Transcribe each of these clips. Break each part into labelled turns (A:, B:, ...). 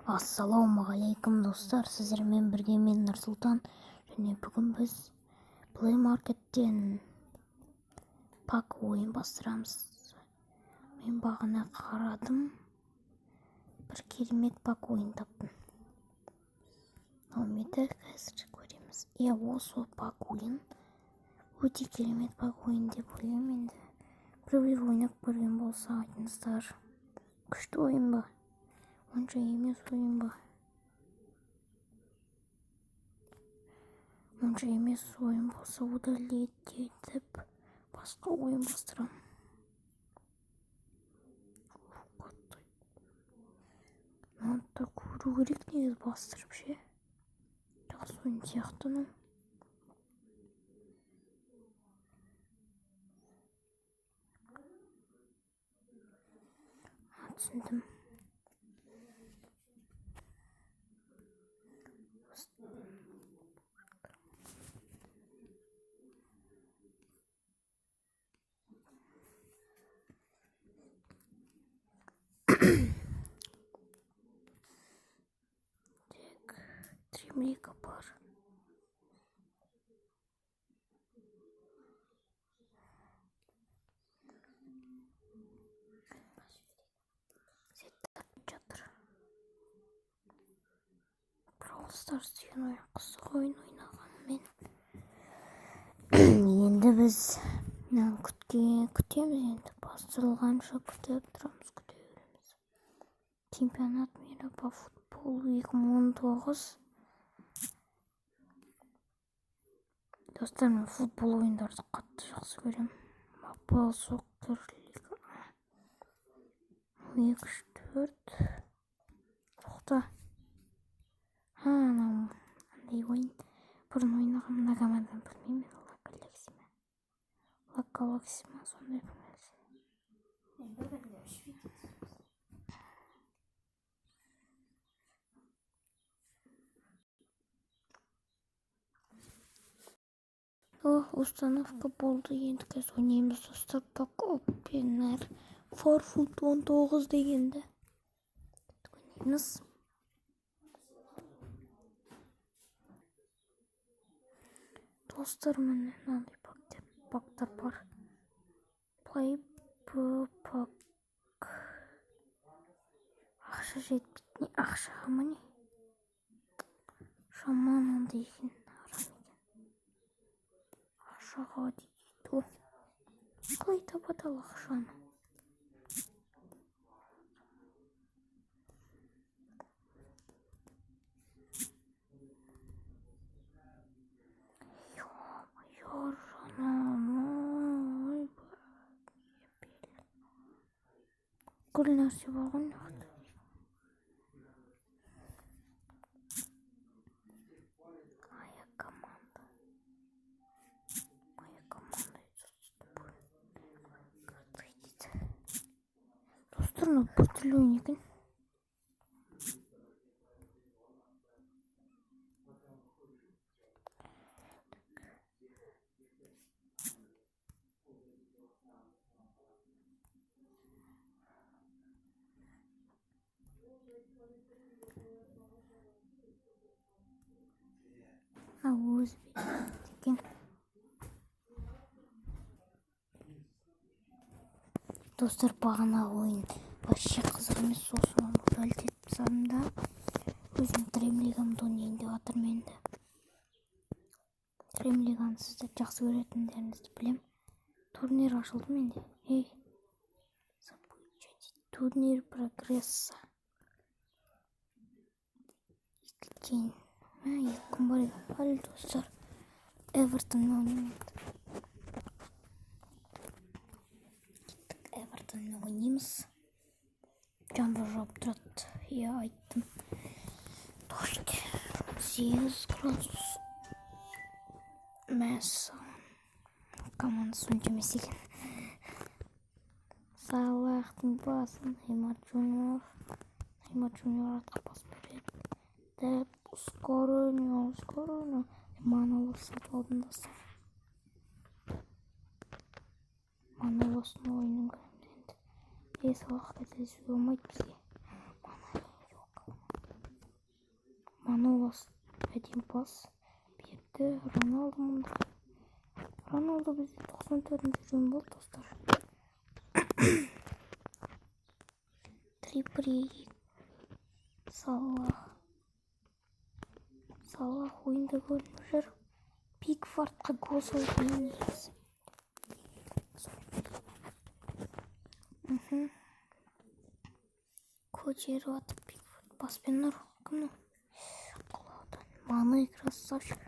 A: Ассалаумағалейкум достар, сіздермен бірге мен Нұрсұлтан, және бүгін біз Play Market'тен пак ойын бастырамыз. Мен бағана қарадым, бір керемет пак ойын таптым. Алмайды қазір көреміз. Осы пак ойын өте керемет пак ойын деп ойлаймын енді. Біреулер ойнап көрген болса айтыңыздар. Күшті ойын ба? Онша емес ойын ба? Онша емес ойын болса удалить етіп басқа ойын бастырам. Надо көру керек негіз бастырып ше. Жақсы ойын сияқты ну. Түсіндім. Тремлика бар. Жатыр. Brawl Stars деген ойын қызық ойын ойнағанмен. Енді біз күтеміз енді. Бастырылғанша күтіп тұрамыз, күте береміз. Чемпионат мира по футболу 2019. Достар, мен футбол ойындарды қатты жақсы көрем. Апл Соккер Лига 2-4. Тоқта. Андай ойын. Бұрын ойнаған мына команданы білмеймін. Ла Галакси ма, сондай бір нәрсе. Установка болды. Енді қазір ойнаймыз достар. Пак опенер Форфут 19 дегенді. Ойнаймыз. Достар, міне мынандай пактар бар. Play пак. Ақша жетпейтін. Ақшаға ма не? Шаман ондай екен. Ақшаға дейді. Қалай табады ал ақшаны? Күл нәрсе болған жоқ. Аяқ команда. Достар, бір түрлі ойын екен. Өзбек деген. Достар, бағана ойын вообще қызық емес, сосын удалить етіп тастадым да. Өзім Тремлигамды ойнайын деп жатырмын енді. Тремлиганы сіздер жақсы көретіндеріңізді білем. Турнир ашылды менде. Турнир прогресса. Кейін. Екі күн бар еді. Әлі достар. Эвертонмен ойнаймыз. Эвертонмен ойнаймыз. Жаңбыр жауып тұрады. Айттым. Дождь. 8 градус. Мәссаған. Командасы онша емес екен. Салахтың басын Неймар Джуниор атқа пас береді. Деп скорыны Манолос сатып алдым достар. Манолостың ойынын көреміз енді. Салахқа тәсуге болмайды бізге. Мана жоқ. Манолас. Один пас. Берді. Роналду мұнда. Роналду бізде 94-нде жүрген болды, достар. Трипри. Салах ойында көрініп жүр. Пикфордқа гол салған есі. Көтеріп атып Пикфорд баспен ұр. Кімнің? Құлаудан. Маны красавчик.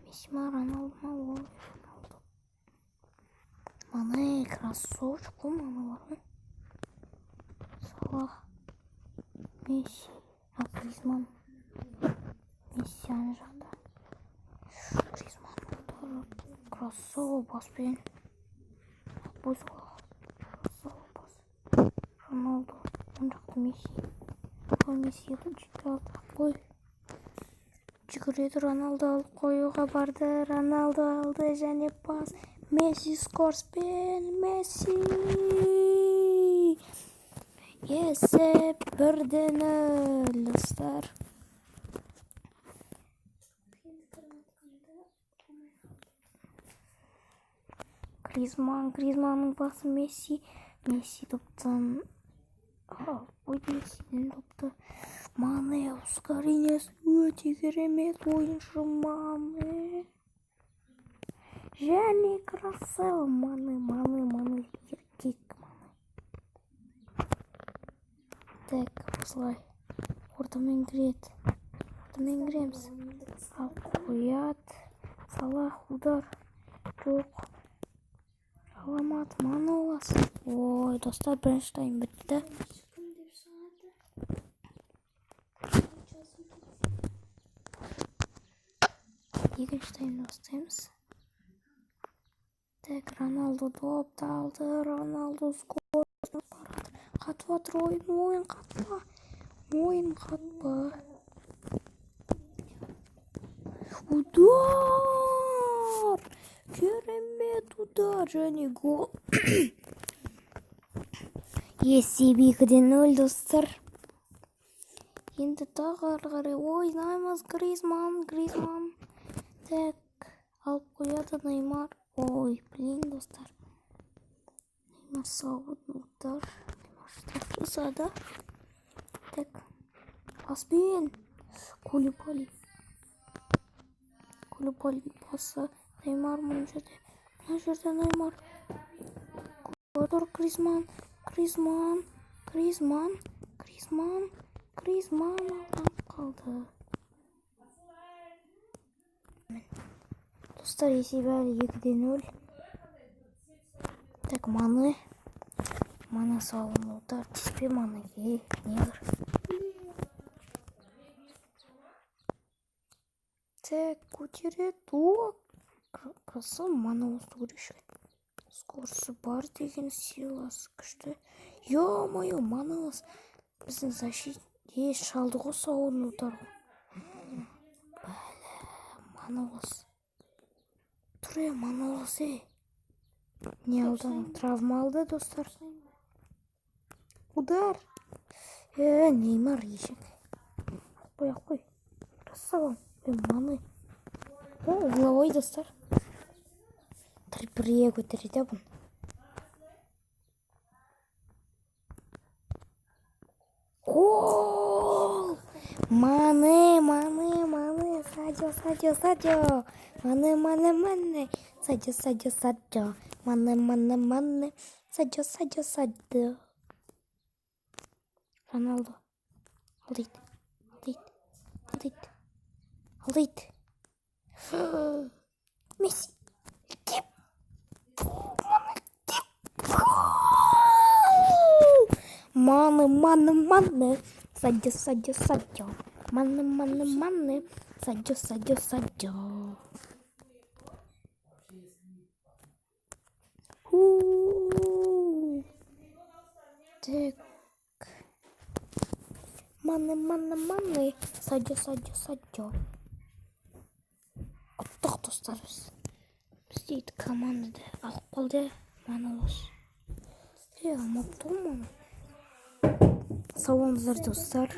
A: Месси ма, Роналду ма? Ой, Роналду. Маны красавчик. Бұл маны бар ғой. Салах. Месси. Гризман. Месси ана жақта. Гризман. Красава баспен. Бұл Салах. Красава бас. Роналду. Он жақта Месси. Ол Месси жетіп алды. Қой. Жүгіреді, Роналду алып қоюға барды. Роналду алды және пас. Месси скорспен. Месси. Есеп 1-0, достар. Гризманның басы Месси. Месси топтан. Ой, Мессиден топты. Мане, ускорениясы өте керемет ойыншы Мане. Және красава Мане. Еркек Мане. Так, осылай. Ортамен кіреміз. Ал қояд. Салах удар. Жоқ. Аламат Манолас. Ой, достар, бірінші тайм бітті. Екінші таймды бастаймыз. Так, Роналду допты алды. Роналду скорсын барады. Қатып атыр ойын қатпа. Удар! Керемет удар және гол. Есеп 2-0, достар. Енді тағы қарай ойнаймыз. Гризман. Так, алып қояды Неймар. Ой, блин, достар. Неймар свободный удар. Неймар штраф жасады. Так, паспен. Кулибали пасы. Неймар мұн жерде. Мұна жерде Неймар. Көдір Гризман. Алдан қалды. Достар, есеп әлі 2-0. Так, Маны салын удар. Теспе Маныге. Негр. Так, көтерет. Красава Маны осы көрешкен. Скорсы бар деген, силасы күшті. Ё-моё, Манылас. Біздің защит шалды ғой сауын ұтар. Манылас. Тұры, Манылас, Не алдан травма алды, достар. Удар. Неймар ешек. Қой. Красава. Маны. Угловой, достар. Триприе көтереді бұн. Гол! Маны. Садио. Маны. Садио. Маны. Садио. Роналду. Алдайды. Месси. Маны. Садио. Маны. Садио. Так. Маны. Садио. Құттық, достар. Біздейді командады. Алып қалды. Манолас. Алмапты ғой маны. Сау болыңыздар, достар.